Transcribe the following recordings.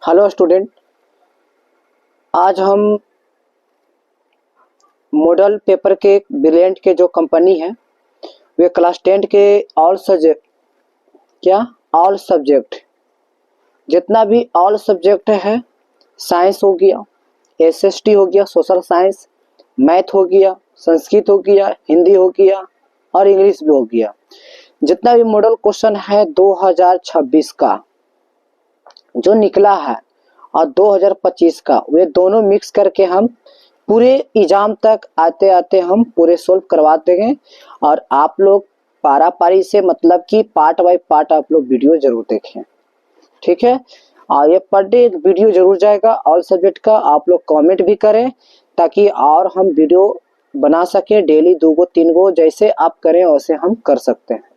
Hello student, आज हम model paper के ब्रिलियंट के जो कंपनी है वे क्लास 10 के ऑल सब्जेक्ट जितना भी ऑल सब्जेक्ट है, साइंस हो गया, एसएसटी हो गया, सोशल साइंस, मैथ हो गया, संस्कृत हो गया, हिंदी हो गया और इंग्लिश भी हो गया। जितना भी मॉडल क्वेश्चन है 2026 का जो निकला है और 2025 का, वे दोनों मिक्स करके हम पूरे एग्जाम तक आते आते हम पूरे सोल्व करवा देंगे। और आप लोग पारा पारी से मतलब कि पार्ट बाय पार्ट आप लोग वीडियो जरूर देखें, ठीक है। और ये पर डे एक वीडियो जरूर जाएगा ऑल सब्जेक्ट का। आप लोग कमेंट भी करें ताकि और हम वीडियो बना सके डेली 2 गो 3 गो, जैसे आप करें वैसे हम कर सकते हैं।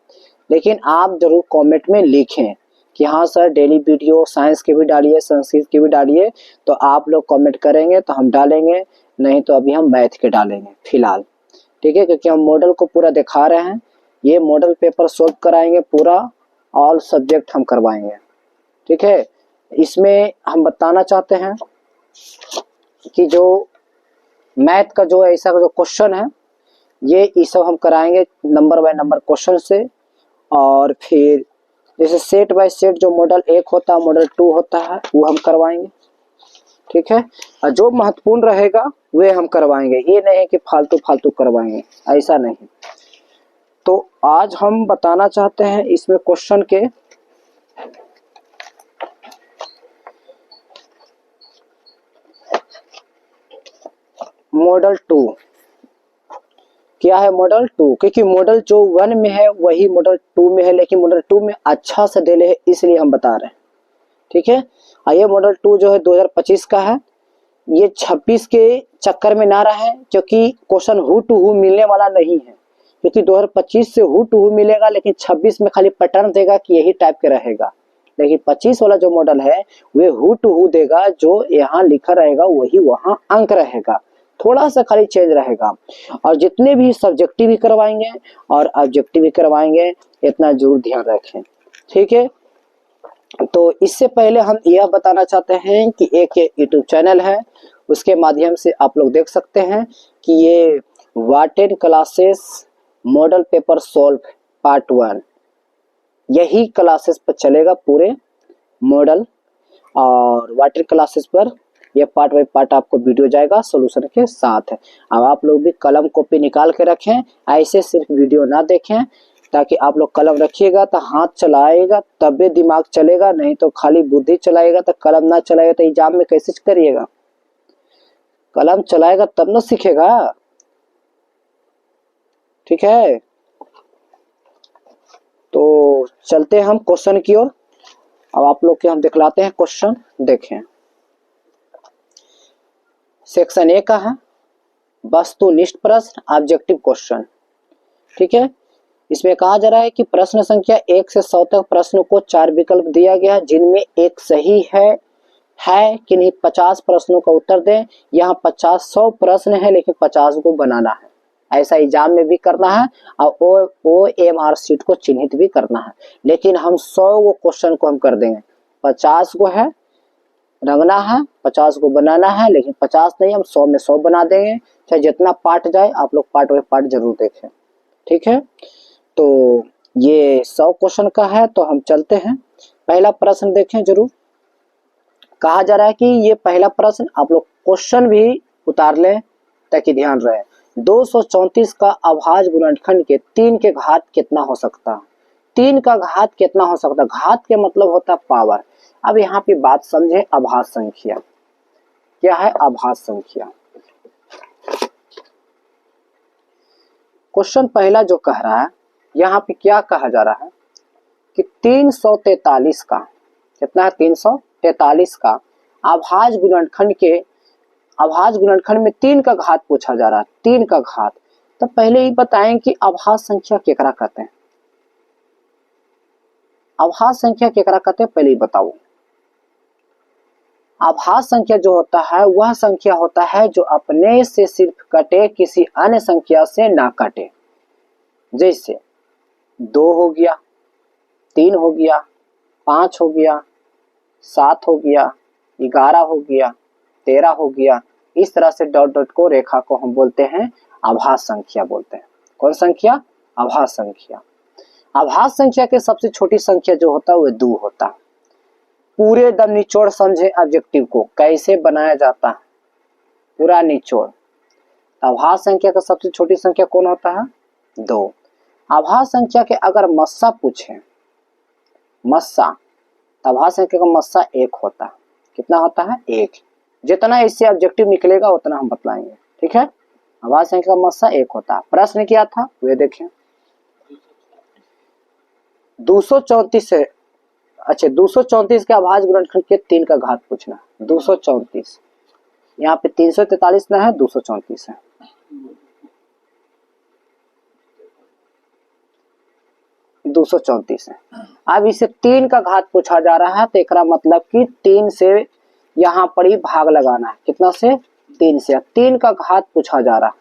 लेकिन आप जरूर कमेंट में लिखें कि हाँ सर डेली वीडियो साइंस के भी डालिए, संस्कृत के भी डालिए। तो आप लोग कमेंट करेंगे तो हम डालेंगे, नहीं तो अभी हम मैथ के डालेंगे फिलहाल, ठीक है। क्योंकि हम मॉडल को पूरा दिखा रहे हैं, ये मॉडल पेपर सॉल्व कराएंगे, पूरा ऑल सब्जेक्ट हम करवाएंगे, ठीक है। इसमें हम बताना चाहते हैं कि जो मैथ का जो ऐसा जो क्वेश्चन है ये सब हम कराएंगे नंबर बाय नंबर क्वेश्चन से। और फिर जैसे सेट बाय सेट जो मॉडल 1 होता है, मॉडल 2 होता है, वो हम करवाएंगे, ठीक है। और जो महत्वपूर्ण रहेगा वे हम करवाएंगे, ये नहीं है कि फालतू फालतू करवाएंगे, ऐसा नहीं। तो आज हम बताना चाहते हैं इसमें क्वेश्चन के मॉडल 2 क्या है। मॉडल 2 क्योंकि मॉडल जो 1 में है वही मॉडल 2 में है, लेकिन मॉडल 2 में अच्छा से डेले है इसलिए हम बता रहे हैं, ठीक है। और ये मॉडल 2 जो है 2025 का है। ये 26 के चक्कर में ना रहे क्योंकि क्वेश्चन हु टू हु मिलने वाला नहीं है। क्योंकि 2025 से हु टू हु मिलेगा, लेकिन 26 में खाली पैटर्न देगा कि यही टाइप के रहेगा। लेकिन 25 वाला जो मॉडल है वे हु टू हु देगा, जो यहाँ लिखा रहेगा वही वहां अंक रहेगा, थोड़ा सा खाली चेंज रहेगा। और जितने भी सब्जेक्टिव भी करवाएंगे और ऑब्जेक्टिव भी करवाएंगे, इतना जरूर ध्यान रखें, ठीक है। तो इससे पहले हम यह बताना चाहते हैं कि एक यूट्यूब चैनल है, उसके माध्यम से आप लोग देख सकते हैं कि ये वाटेड classes model paper solve part 1 यही क्लासेस पर चलेगा पूरे मॉडल। और वाटेड क्लासेस पर यह पार्ट बाय पार्ट आपको वीडियो जाएगा सॉल्यूशन के साथ। अब आप लोग भी कलम कॉपी निकाल के रखें, ऐसे सिर्फ वीडियो ना देखें, ताकि आप लोग कलम रखिएगा तो हाथ चलाएगा तबे दिमाग चलेगा, नहीं तो खाली बुद्धि चलाएगा तो कलम ना चलाएगा तो एग्जाम में कैसे करिएगा। कलम चलाएगा तब ना सीखेगा, ठीक है। तो चलते हैं हम क्वेश्चन की ओर। अब आप लोग के हम दिखलाते हैं क्वेश्चन, देखें। सेक्शन ए का है वस्तुनिष्ठ प्रश्न ऑब्जेक्टिव क्वेश्चन, ठीक है। इसमें कहा जा रहा है कि प्रश्न संख्या 1 से 100 तक प्रश्नों को 4 विकल्प दिया गया, जिनमें एक सही है कि नहीं। 50 प्रश्नों का उत्तर दें। यहाँ 100 प्रश्न है लेकिन 50 को बनाना है, ऐसा एग्जाम में भी करना है और OMR शीट को चिन्हित भी करना है। लेकिन हम 100 को क्वेश्चन को हम कर देंगे, 50 को है रंगना है, 50 को बनाना है, लेकिन 50 नहीं हम 100 में 100 बना देंगे। चाहे जितना पार्ट जाए आप लोग पार्ट बाय पार्ट जरूर देखें, ठीक है। तो ये 100 क्वेश्चन का है, तो हम चलते हैं। पहला प्रश्न देखें जरूर। कहा जा रहा है कि ये पहला प्रश्न आप लोग क्वेश्चन भी उतार लें ताकि ध्यान रहे। 234 का अभाज्य गुणनखंड के 3 के घात कितना हो सकता है। 3 का घात कितना हो सकता है। घात के मतलब होता है पावर। अब यहाँ पे बात समझे, अभाज्य संख्या क्या है। अभाज्य संख्या क्वेश्चन पहला जो कह रहा है, यहाँ पे क्या कहा जा रहा है कि 343 का कितना है, 343 का अभाज्य गुणनखंड में 3 का घात पूछा जा रहा है। 3 का घात, तो पहले ही बताएं कि अभाज्य संख्या केकरा कहते हैं। अभाज्य संख्या केकरा कहते हैं पहले ही बताओ। अभाज्य संख्या जो होता है वह संख्या होता है जो अपने से सिर्फ कटे, किसी अन्य संख्या से ना कटे। जैसे 2 हो गया, 3 हो गया, 5 हो गया, 7 हो गया, 11 हो गया, 13 हो गया। इस तरह से डॉट डॉट को रेखा को हम बोलते हैं आभास संख्या बोलते हैं। कौन संख्या? आभास संख्या। आभास संख्या के सबसे छोटी संख्या जो होता है वो 2 होता है। पूरे दम निचोड़ समझे ऑब्जेक्टिव को कैसे बनाया जाता है, पूरा निचोड़। आभास संख्या का सबसे छोटी संख्या कौन होता है? 2। आभास संख्या के अगर मस्सा पूछे, मस्सा, तो आभास संख्या का मस्सा 1 होता है। कितना होता है? 1। जितना इससे ऑब्जेक्टिव निकलेगा उतना हम बतलाएंगे, ठीक है। आभास संख्या का मस्सा 1 होता है। प्रश्न क्या था वे देखें। 234 से, अच्छा 234 के अभाज्य गुणनखंड के 3 का घात पूछना। 234, यहाँ पे 343 ना है, 234 है। है। अब इसे 3 का घात पूछा जा रहा है, तो एक मतलब कि 3 से यहाँ पर ही भाग लगाना है। कितना से? 3 से। 3 का घात पूछा जा रहा है।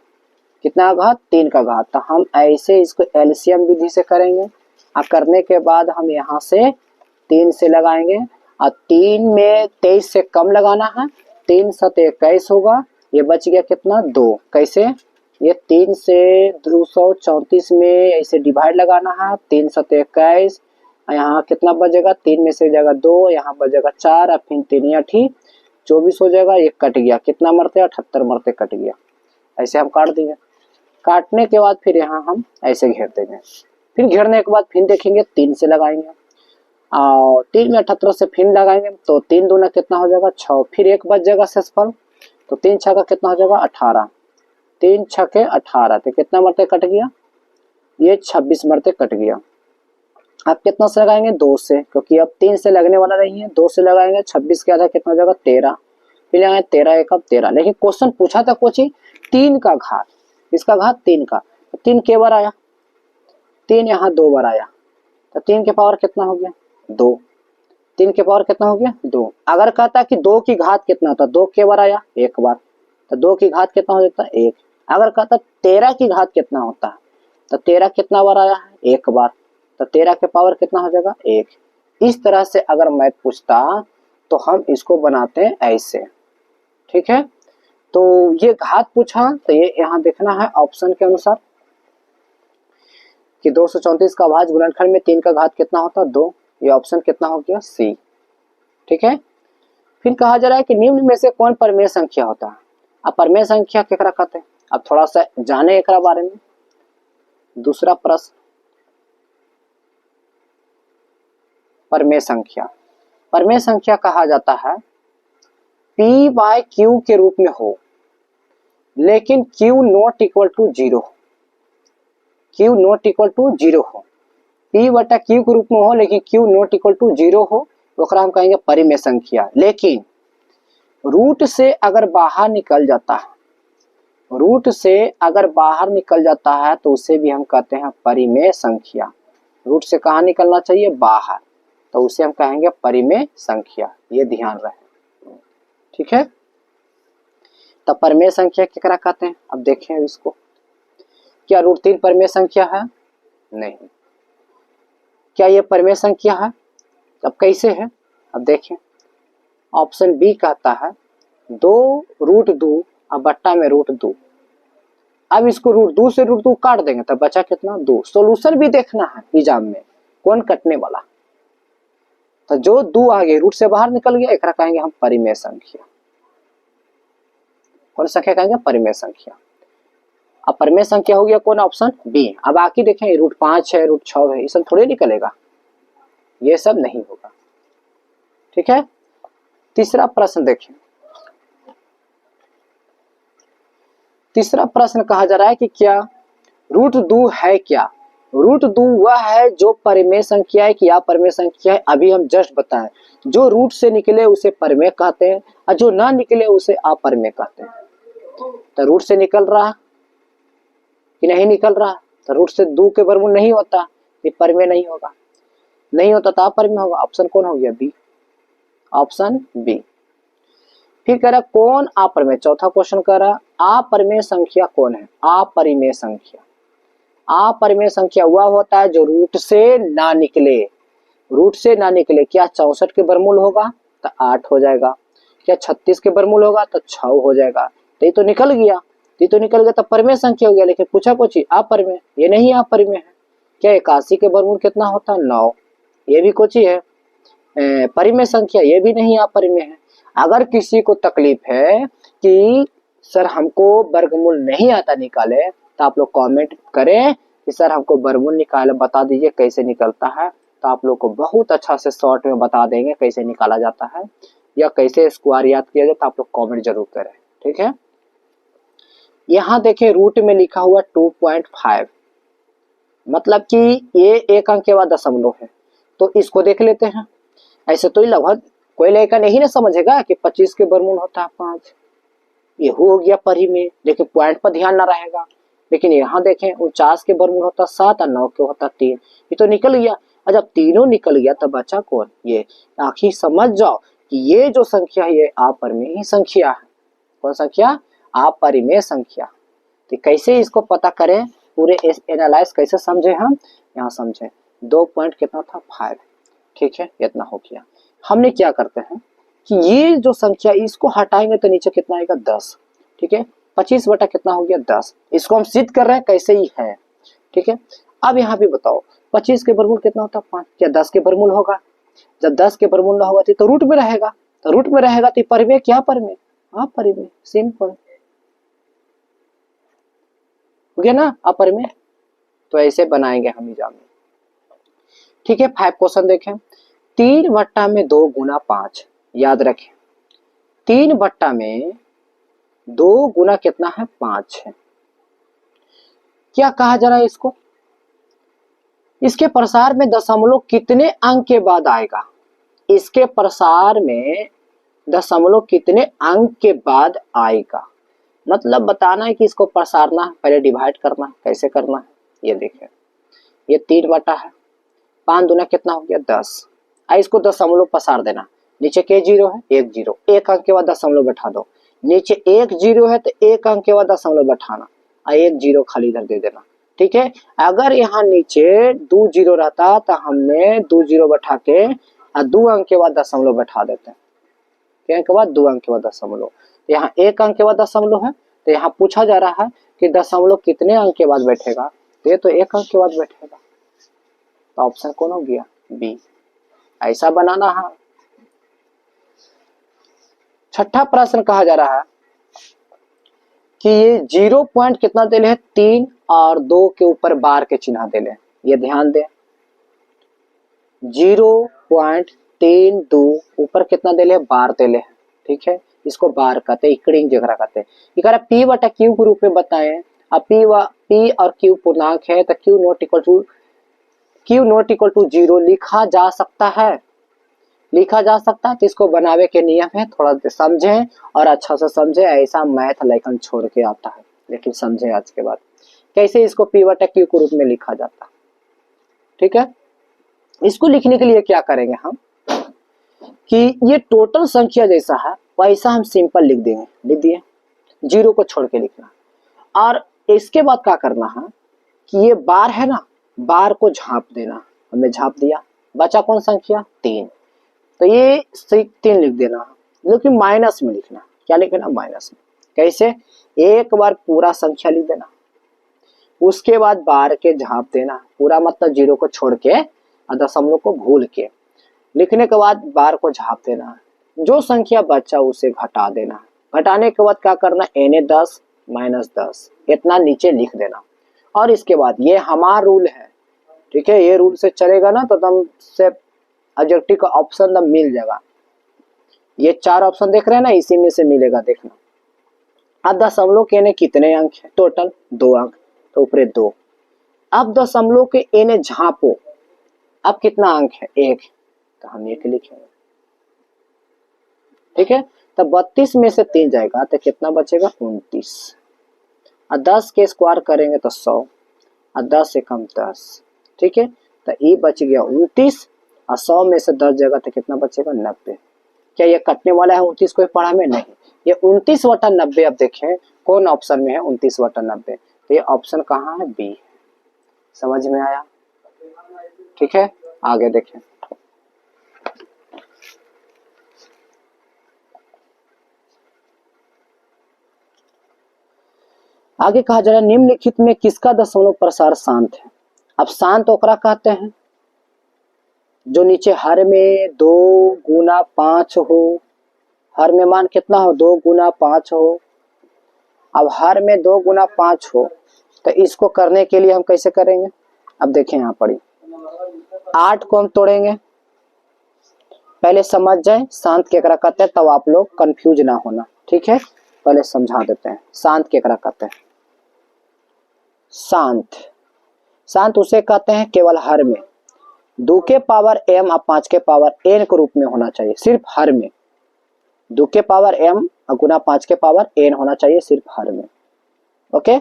कितना घात? 3 का घात। तो हम ऐसे इसको एलसीएम विधि से करेंगे और करने के बाद हम यहाँ से 3 से लगाएंगे और 3 में 23 से कम लगाना है। 3 7 21 होगा, ये बच गया कितना? 2। कैसे? ये 3 से 234 में ऐसे डिवाइड लगाना है। 3 7 21, यहाँ कितना बचेगा? 3 में से जाएगा 2, यहाँ बचेगा 4 और फिर 3 8 24 हो जाएगा। ये कट गया, कितना मरते? 78 मरते कट गया। ऐसे हम काट देंगे। काटने के बाद फिर यहाँ हम ऐसे घेर देंगे। फिर घेरने के बाद फिर देखेंगे 3 से लगाएंगे और 3 में 78 से फिर लगाएंगे, तो 3 दूना कितना हो जाएगा? 6। फिर 1 बच जाएगा शेषफल, तो 3 6 का कितना हो जाएगा? 18। 3 6 18, तो कितना मरते कट गया? ये 26 मरते कट गया। अब कितना से लगाएंगे? 2 से, क्योंकि अब 3 से लगने वाला नहीं है। 2 से लगाएंगे, 26 के आधा कितना हो जाएगा? 13। फिर लगाएंगे 13 1 अब 13। लेकिन क्वेश्चन पूछा था कुछ 3 का घात, इसका घात 3 का, तो 3 के बार आया? 3 यहाँ 2 बार आया, तो 3 के पावर कितना हो गया? 2। 3 के पावर कितना हो गया? 2। अगर कहता कि 2 की घात कितना होता? 2 के बार आया? 1 बार, तो 2 की घात कितना हो जाता है? 1। अगर कहता 13 की घात कितना होता है, तो 13 कितना बार आया है? 1 बार, तो 13 के पावर कितना हो जाएगा? 1। इस तरह से अगर मैथ पूछता तो हम इसको बनाते हैं ऐसे, ठीक है। तो ये घात पूछा, तो ये यहाँ देखना है ऑप्शन के अनुसार कि 234 का अभाज्य गुणनखंड में 3 का घात कितना होता है? 2। ये ऑप्शन कितना हो गया? सी, ठीक है। फिर कहा जा रहा है कि निम्न में से कौन परिमेय संख्या होता है? अब परिमेय संख्या केकरा कहते हैं, अब थोड़ा सा जाने एकरा बारे में। दूसरा प्रश्न, परिमेय संख्या। परिमेय संख्या कहा जाता है P बाय Q के रूप में हो लेकिन Q not equal to 0, Q not equal to 0 हो। P बटा Q के रूप में हो लेकिन Q नॉट इक्वल टू 0 हो, तो हम कहेंगे परिमेय संख्या। लेकिन रूट से अगर बाहर निकल जाता है, रूट से अगर बाहर निकल जाता है तो उसे भी हम कहते हैं परिमेय संख्या। रूट से कहाँ निकलना चाहिए? बाहर, तो उसे हम कहेंगे परिमेय संख्या। ये ध्यान रहे, ठीक है। तो परिमेय संख्या केकरा कहते हैं? अब देखें इसको, क्या रूट 3 परिमेय संख्या है? नहीं। क्या ये परिमेय संख्या है? अब कैसे है? अब देखें, ऑप्शन बी कहता है 2 रूट 2 और बट्टा में रूट 2। अब इसको रूट 2 से रूट 2 काट देंगे तब बचा कितना? 2। सोल्यूशन भी देखना है एग्जाम में, कौन कटने वाला। तो जो 2 आ गए रूट से बाहर निकल गया, एकरा कहेंगे हम परिमेय संख्या। कौन संख्या कहेंगे? परिमेय संख्या। अब परिमेय संख्या हो गया कौन? Option B. अब बाकी देखें, रूट 5 है, रूट 6 है, ये सब थोड़े निकलेगा, ये सब नहीं होगा, ठीक है। तीसरा प्रश्न देखें। तीसरा प्रश्न कहा जा रहा है कि क्या रूट 2 है? क्या रूट 2 वह है जो परिमेय संख्या है कि अपरिमेय संख्या है? अभी हम जस्ट बताएं, जो रूट से निकले उसे परिमेय कहते हैं और जो ना निकले उसे अपरिमेय कहते हैं। तो रूट से निकल रहा कि नहीं निकल रहा, तो रूट से 2 के वर्गमूल नहीं होता, ये परिमेय नहीं होगा, नहीं होता तो अपरिमेय होगा। ऑप्शन कौन हो गया? B, option B. फिर कह रहा कौन अपरिमेय, चौथा क्वेश्चन कह रहा अपरिमेय संख्या कौन है? अपरिमेय संख्या, अपरिमेय संख्या वह होता है जो रूट से ना निकले, रूट से ना निकले। क्या 64 के वर्गमूल होगा? तो 8 हो जाएगा। क्या 36 के वर्गमूल होगा तो 6 हो जाएगा। तो ये तो निकल गया, ये तो निकल गया, तो परिमेय संख्या हो गया। लेकिन पूछा कुछ अपरिमेय, ये नहीं अपरिमेय है। क्या 81 के वर्गमूल कितना होता है 9, ये भी कुछ ही है परिमेय संख्या, ये भी नहीं अपरिमेय है। अगर किसी को तकलीफ है कि सर हमको वर्गमूल नहीं आता निकाले, तो आप लोग कमेंट करें कि सर हमको वर्गमूल निकाले बता दीजिए कैसे निकलता है, तो आप लोग को बहुत अच्छा से शॉर्ट में बता देंगे कैसे निकाला जाता है या कैसे स्क्वायर याद किया जाए। तो आप लोग कमेंट जरूर करें, ठीक है। यहाँ देखें रूट में लिखा हुआ 2.5, मतलब कि ये एक अंक के बाद दशमलव है, तो इसको देख लेते हैं। ऐसे तो लगभग कोई लड़का नहीं ना समझेगा कि 25 के वर्गमूल होता है 5, ये हो गया परिमेय, लेकिन पॉइंट पर ध्यान ना रहेगा। लेकिन यहाँ देखें 49 के वर्गमूल होता 7 और 9 के होता 3, ये तो निकल गया। और जब तीनों निकल गया तब बचा कौन, ये। आखिर समझ जाओ कि ये जो संख्या है ये अपरिमेय संख्या है। कौन संख्या, अपरिमेय संख्या। तो कैसे इसको पता करें, पूरे एनालाइज कैसे समझे हम, यहाँ समझे। 2 पॉइंट कितना था 5, ठीक है, इतना हो गया। हमने क्या करते हैं कि ये जो संख्या इसको हटाएंगे तो नीचे कितना आएगा 10, ठीक है। 25 बटा कितना हो गया 10, इसको हम सिद्ध कर रहे हैं कैसे ही है, ठीक है। अब यहाँ पे बताओ 25 के वर्गमूल कितना होता है 5, क्या 10 के वर्गमूल होगा। जब 10 के वर्गमूल ना होगा तो रूट में रहेगा, तो रूट में रहेगा तो परिमेय क्या परिमेय, अपरिमेय, सिंपल हो गया ना अपरिमेय। तो ऐसे बनाएंगे हम एग्जाम में, ठीक है। 5 क्वेश्चन देखें। 3 बट्टा में 2 गुना 5, याद रखें 3 बट्टा में 2 गुना कितना है 5 है। क्या कहा जा रहा है इसको, इसके प्रसार में दशमलव कितने अंक के बाद आएगा, इसके प्रसार में दशमलव कितने अंक के बाद आएगा। मतलब बताना है कि इसको प्रसारना है, पहले डिवाइड करना है, कैसे करना है ये देखें। ये 3 बटा है, 5 दूना कितना हो गया 10, इसको दशमलव पसार देना। नीचे के जीरो है, 1 जीरो, 1 अंक के बाद दशमलव बैठा दो। नीचे 1 जीरो है तो 1 अंक के बाद दशमलव बैठाना, 1 जीरो खाली इधर दे देना, ठीक है। अगर यहाँ नीचे 2 जीरो रहता तो हमने 2 जीरो बैठा के 2 अंक के बाद दशमलव बैठा देते हैं, के अंक के बाद 2 अंक के बाद दशमलव। यहाँ 1 अंक के बाद दशमलव है, तो यहाँ पूछा जा रहा है कि दशमलव कितने अंक के बाद बैठेगा, तो ये तो 1 अंक के बाद बैठेगा। तो ऑप्शन कौन हो गया बी, ऐसा बनाना है। छठा प्रश्न कहा जा रहा है कि ये 0 पॉइंट कितना दे ले है 3 और 2 के ऊपर बार के चिन्ह दे ले, ये ध्यान दें। 0.32 ऊपर कितना दे ले बार दे ले, ठीक है। इसको बार कहते हैं, इकड़िंग जगह कहते हैं। ये कह रहा पी बटा क्यू के रूप में बताएं। अब पी और क्यू पूर्णांक है तो क्यू नॉट इक्वल टू 0 लिखा जा सकता है, लिखा जा सकता है। तो इसको बनावे के नियम है, थोड़ा समझें और अच्छा से समझें। ऐसा मैथ लेकिन छोड़ के आता है, लेकिन समझें आज के बाद कैसे इसको पी बटा क्यू के रूप में लिखा जाता है, ठीक है। इसको लिखने के लिए क्या करेंगे हम कि ये टोटल संख्या जैसा है वैसा हम सिंपल लिख देंगे, लिख दिए, 0 को छोड़ के लिखना। और इसके बाद क्या करना है कि ये बार है ना, बार को झांप देना, हमने झांप दिया, बचा कौन संख्या 3, तो ये 3 लिख देना, लेकिन माइनस में लिखना। क्या लिखना माइनस में, कैसे, एक बार पूरा संख्या लिख देना, उसके बाद बार के झांप देना, पूरा मतलब 0 को छोड़ के और दशमलव को भूल के लिखने के बाद बार को झांप देना, जो संख्या बचा उसे घटा देना। घटाने के बाद क्या करना, एन 10 माइनस 10 इतना नीचे लिख देना। और इसके बाद ये हमारा रूल है, ठीक है, ये रूल से चलेगा ना तो एकदम से ऑब्जेक्टिव का ऑप्शन एकदम मिल जाएगा। ये 4 ऑप्शन देख रहे हैं ना, इसी में से मिलेगा, देखना। अब दशमलव के एने कितने अंक है टोटल 2 अंक, तो ऊपरे 2। अब दशमलव के एने झांपो, अब कितना अंक है 1, तो हम 1 लिखेंगे, ठीक है। तो 32 में से 3 जाएगा तो कितना बचेगा 29, और 10 के स्क्वायर करेंगे तो 100, और 10 से कम 10, ठीक है। तो ये बच गया 29, और 100 में से 10 जाएगा तो कितना बचेगा 90। क्या ये कटने वाला है 29 को पढ़ा में, नहीं, ये 29/90। अब देखें कौन ऑप्शन में है 29/90, तो ये ऑप्शन कहाँ है बी, समझ में आया, ठीक है। आगे देखें, आगे कहा जा रहा है निम्नलिखित में किसका दशमलव प्रसार शांत है। अब शांत ओकरा कहते हैं जो नीचे हर में 2 गुना 5 हो, हर में मान कितना हो 2 गुना 5 हो। अब हर में 2 गुना 5 हो तो इसको करने के लिए हम कैसे करेंगे। अब देखें यहाँ पढ़ी 8 को हम तोड़ेंगे, पहले समझ जाए शांत केकरा कहते हैं तब आप लोग कंफ्यूज ना होना, ठीक है। पहले समझा देते हैं शांत केकरा कहते हैं। शांत उसे कहते हैं केवल हर में 2 के पावर m और 5 के पावर n के रूप में होना चाहिए, सिर्फ हर में 2 के पावर m और गुना 5 के पावर n होना चाहिए सिर्फ हर में। ओके,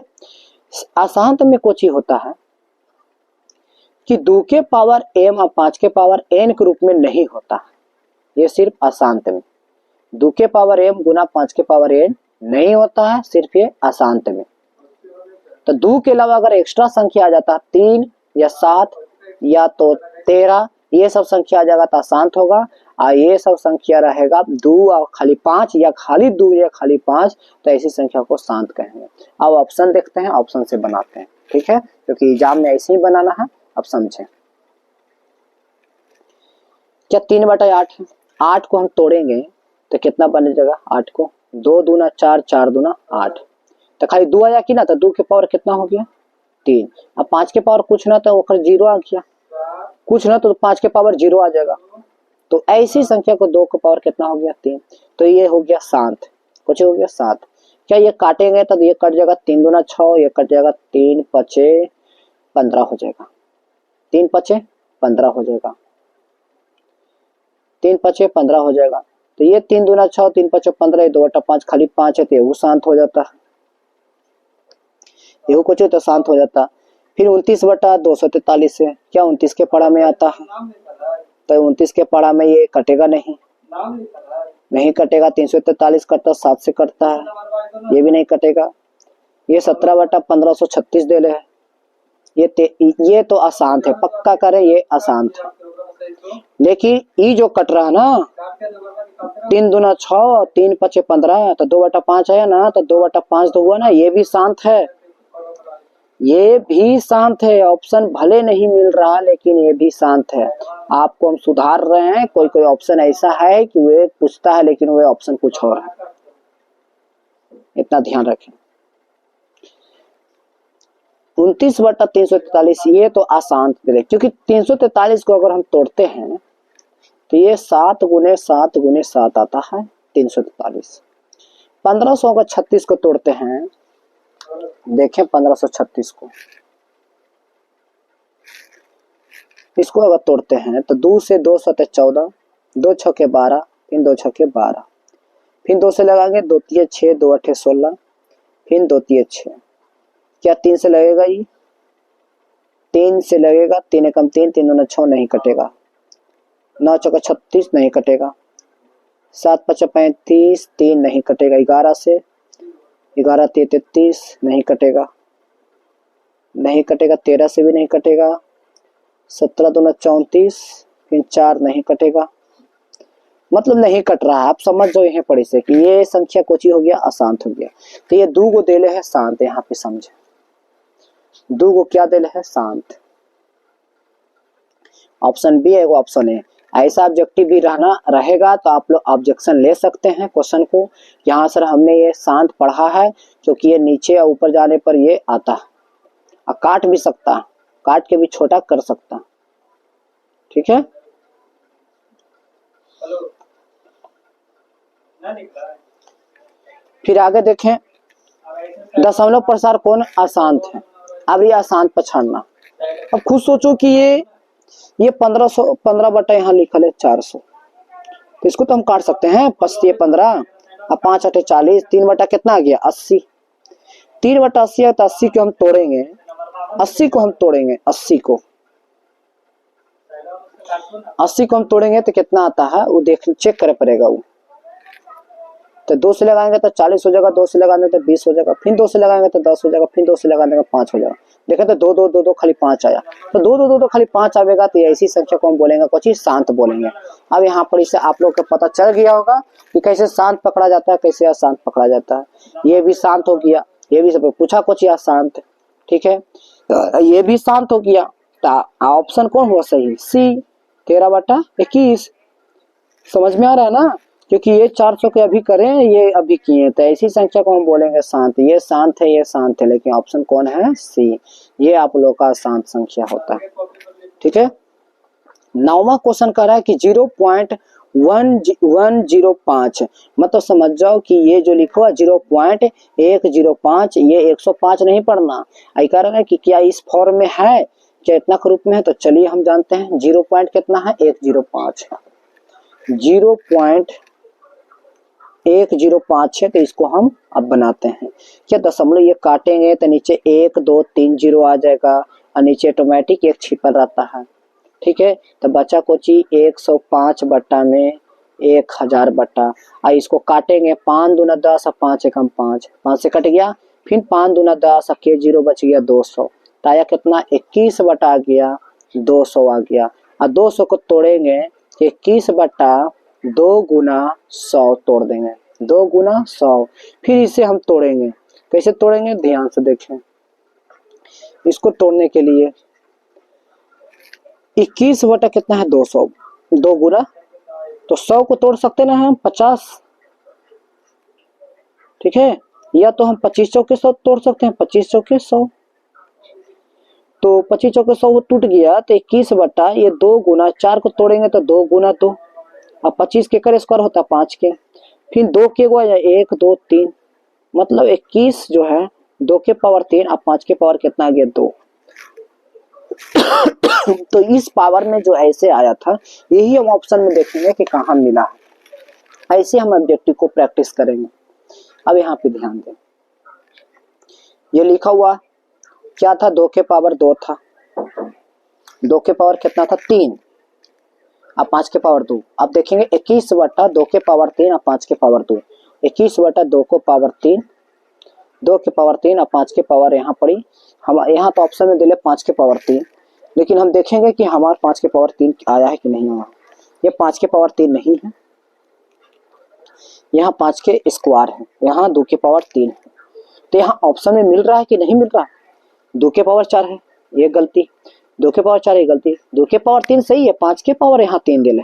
अशांत में कुछ ही होता है कि 2 के पावर m और 5 के पावर n के रूप में नहीं होता है, ये सिर्फ अशांत में 2 के पावर m गुना 5 के पावर n नहीं होता है, सिर्फ ये अशांत में। तो 2 के अलावा अगर एक्स्ट्रा संख्या आ जाता है 3 या 7 या तो 13, ये सब संख्या आ जाएगा तो अशांत होगा, और ये सब संख्या रहेगा 2 और खाली 5 या खाली 2 या खाली 5, तो ऐसी संख्या को शांत कहेंगे। अब ऑप्शन देखते हैं, ऑप्शन से बनाते हैं, ठीक है, क्योंकि एग्जाम में ऐसे ही बनाना है। अब समझें क्या 3/8 है, 8 को हम तोड़ेंगे तो कितना बन जाएगा 8 को 2 दूना 4, 4 दूना 8, तो खाली 2 आया कि ना, तो 2 के पावर कितना हो गया 3। अब 5 के पावर कुछ ना तो वो 0 आ गया, कुछ ना तो 5 के पावर 0 आ जाएगा। तो ऐसी संख्या को 2 के पावर कितना हो गया 3, तो ये हो गया शांत, कुछ हो गया 7। क्या ये काटेंगे तो ये कट जाएगा 3 दूना 6, ये कट जाएगा 3 पचे 15 हो जाएगा, 3 पचे 15 हो जाएगा, 3 पचे 15 हो जाएगा। तो ये 3 दूना 6, 3 पचे 15, 2/5 खाली 5 है तो ये शांत हो जाता है, ये कुछ है तो शांत हो जाता। फिर 29/243 है, क्या 29 के पढ़ा में आता है, तो 29 के पढ़ा में ये कटेगा नहीं कटेगा। 343 कटता 7 से कटता है, ये भी नहीं कटेगा। ये 17/1536 दे ले है, ये तो अशांत है, पक्का करे ये अशांत है। लेकिन ये जो कट रहा है ना 3 दूना 6, 3 पचे 15, तो 2/5 है ना, तो 2/5 तो हुआ ना, ये भी शांत है, ये भी शांत है। ऑप्शन भले नहीं मिल रहा लेकिन ये भी शांत है। आपको हम सुधार रहे हैं, कोई कोई ऑप्शन ऐसा है कि वो पूछता है लेकिन वो ऑप्शन कुछ और है, इतना ध्यान रखें। 29/343 ये तो अशांत मिले, क्योंकि 343 को अगर हम तोड़ते हैं तो ये 7 गुने 7 गुने 7 आता है 343। 1536 को तोड़ते हैं, देखें 1536 को, इसको अगर तोड़ते हैं तो 2 से 2 7 14, 2 6 12, फिर 2 6 12, फिर 2 से लगाएंगे 2 3 6, 2 8 16, फिर 2 3 6, क्या 3 से लगेगा, ये 3 से लगेगा, 3 एकम 3, 3 दूना 6 नहीं कटेगा, 9 चौका 36 नहीं कटेगा, 7 5 35 3 नहीं कटेगा, 11 से 11 33 नहीं कटेगा, 13 से भी नहीं कटेगा, 17 दूना 34, फिर 4 नहीं कटेगा, मतलब नहीं कट रहा है। आप समझ जाओ यहाँ पढ़ी से कि ये संख्या कुछ ही हो गया अशांत हो गया। तो ये 2 को देले है शांत, यहाँ पे समझे 2 को क्या देले है शांत। ऑप्शन बी है वो ऑप्शन है। ऐसा ऑब्जेक्टिव भी रहेगा तो आप लोग ऑब्जेक्शन ले सकते हैं क्वेश्चन को, यहाँ सर हमने ये शांत पढ़ा है क्योंकि ये नीचे और ऊपर जाने पर ये आता है, और काट भी सकता है, काट के भी छोटा कर सकता है, ठीक है। फिर आगे देखें दशमलव प्रसार कौन अशांत है। अब ये अशांत पछाड़ना, अब खुद सोचो कि ये 15 बटा यहाँ लिखल है 400, तो इसको तो हम काट सकते हैं, 5 15 और 5 8 40, 3 बटा कितना आ गया 80, 3/80 है तो 80 को हम तोड़ेंगे, 80 को हम तोड़ेंगे, 80 को हम तोड़ेंगे तो कितना आता है वो चेक करे पड़ेगा वो। तो 2 से लगाएंगे तो 40 हो जाएगा, 2 से लगाएंगे तो 20 हो जाएगा, फिर 2 से लगाएंगे तो 10 हो जाएगा, फिर 2 से लगाएंगे तो 5 हो जाएगा। देखें तो 2 2 2 2 खाली 5 आया, तो 2 2 2 2 खाली 5 आएगा तो ऐसी संख्या को हम बोलेंगे कुछ ही शांत बोलेंगे। अब यहाँ पर इसे आप लोग को पता चल गया होगा कि कैसे शांत पकड़ा जाता है, कैसे अशांत पकड़ा जाता है। ये भी शांत हो गया, ये भी सब पूछा कुछ या शांत, ठीक है। तो ये भी शांत हो गया, तो ऑप्शन कौन हुआ सही, सी 13/21। समझ में आ रहा है ना, क्योंकि ये 400 के अभी करें, ये अभी किए, तो ऐसी संख्या को हम बोलेंगे शांत। ये शांत है, ये शांत है, लेकिन ऑप्शन कौन है, सी। ये आप लोग का शांत संख्या होता है, ठीक है। 9वां क्वेश्चन कह रहा है कि 0.1105, मतलब समझ जाओ कि ये जो लिखा हुआ 0.105, ये 105 नहीं पढ़ना। आई कह रहा है कि क्या इस फॉर्म में है, क्या इतना के रूप में है, तो चलिए हम जानते हैं 0 पॉइंट कितना है, 105। 0.105 है, तो इसको हम अब बनाते हैं। क्या दशमलव ये काटेंगे तो नीचे 1 2 3 0 आ जाएगा, और नीचे ऑटोमेटिक एक छिपल रहता है, ठीक है। तो बचा कोची 105 बट्टा में 1000 बट्टा, इसको काटेंगे 5 दूना 10 और 5 एकम 5, 5 से कट गया, फिर 5 दूना 10 और के 0 बच गया 200, तो आया कितना 21 बटा आ गया 200 आ गया। और 200 को तोड़ेंगे 21 बट्टा 2 गुना 100 तोड़ देंगे, 2 गुना 100। फिर इसे हम तोड़ेंगे, कैसे तोड़ेंगे ध्यान से देखें। इसको तोड़ने के लिए 21 बटा कितना है 200, 2 गुना, तो 100 को तोड़ सकते ना हम 50, ठीक है। या तो हम 25 चौके 100 तोड़ सकते हैं, 25 चौके 100, तो 25 चौके 100 टूट गया, तो 21 बटा ये 2 गुना 4 को तोड़ेंगे तो 2 गुना 2, अब 25 के कर स्क्वायर होता है 5 के, फिर 2 के गो 1 2 3, मतलब 21 जो है 2 के पावर 3 और 5 के पावर कितना आ गया 2। तो इस पावर में जो ऐसे आया था, यही हम ऑप्शन में देखेंगे कि कहाँ मिला है। ऐसे हम ऑब्जेक्टिव को प्रैक्टिस करेंगे। अब यहाँ पे ध्यान दें, ये लिखा हुआ क्या था, 2 के पावर 2 था, 2 के पावर कितना था 3, अब 5 के पावर 2। अब देखेंगे 21 बटा 2 के पावर 3 और 5 के पावर 2, 21 बटा 2 को पावर 3, 2 के पावर 3 और 5 के पावर यहाँ पड़ी, हम यहाँ तो ऑप्शन में दिले 5 के पावर 3, लेकिन हम देखेंगे कि हमारा 5 के पावर 3 आया है कि नहीं आया। ये 5 के पावर 3 नहीं है, यहाँ 5 के स्क्वायर है, यहाँ 2 के पावर 3 है, तो यहाँ ऑप्शन में मिल रहा है कि नहीं मिल रहा, 2 के पावर 4 है, ये गलती, 2 के पावर 4 ये गलती, 2 के पावर 3 सही है, 5 के पावर यहाँ 3 दिले,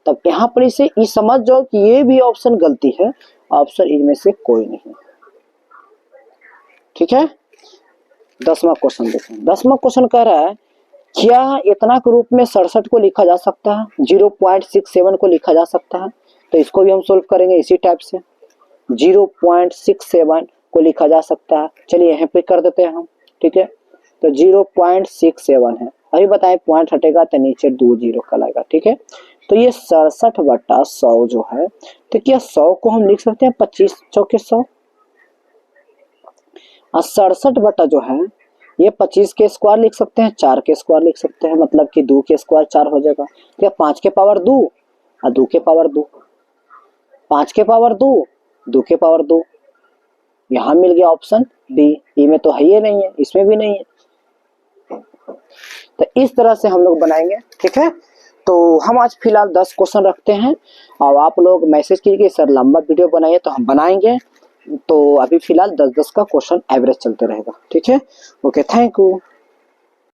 तब यहाँ पर इसे समझ जाओ कि ये भी ऑप्शन गलती है, ऑप्शन इनमें से कोई नहीं, ठीक है। 10वां क्वेश्चन देखें। 10वां क्वेश्चन कह रहा है क्या इतना के रूप में 67 को लिखा जा सकता है, 0.67 को लिखा जा सकता है, तो इसको भी हम सोल्व करेंगे इसी टाइप से। 0.67 को लिखा जा सकता है, चलिए यहाँ पे कर देते हैं हम, ठीक है। तो 0.67 है, अभी बताएं पॉइंट हटेगा तो नीचे 2 0 का लगेगा, ठीक है। तो ये 67 बटा 100 जो है, तो क्या 100 को हम लिख सकते हैं 25 चौके 100, और 67 बटा जो है ये 25 के स्क्वायर लिख सकते हैं, 4 के स्क्वायर लिख सकते हैं, मतलब कि 2 के स्क्वायर 4 हो जाएगा, क्या 5 के पावर 2 और 2 के पावर 2, 5 के पावर 2 2 के पावर 2, यहाँ मिल गया ऑप्शन बी। ई में तो है ही नहीं है, इसमें भी नहीं है, तो इस तरह से हम लोग बनाएंगे, ठीक है। तो हम आज फिलहाल 10 क्वेश्चन रखते हैं, और आप लोग मैसेज कीजिए सर लंबा वीडियो बनाइए, तो हम बनाएंगे। तो अभी फिलहाल 10-10 का क्वेश्चन एवरेज चलते रहेगा, ठीक है। Okay, thank you.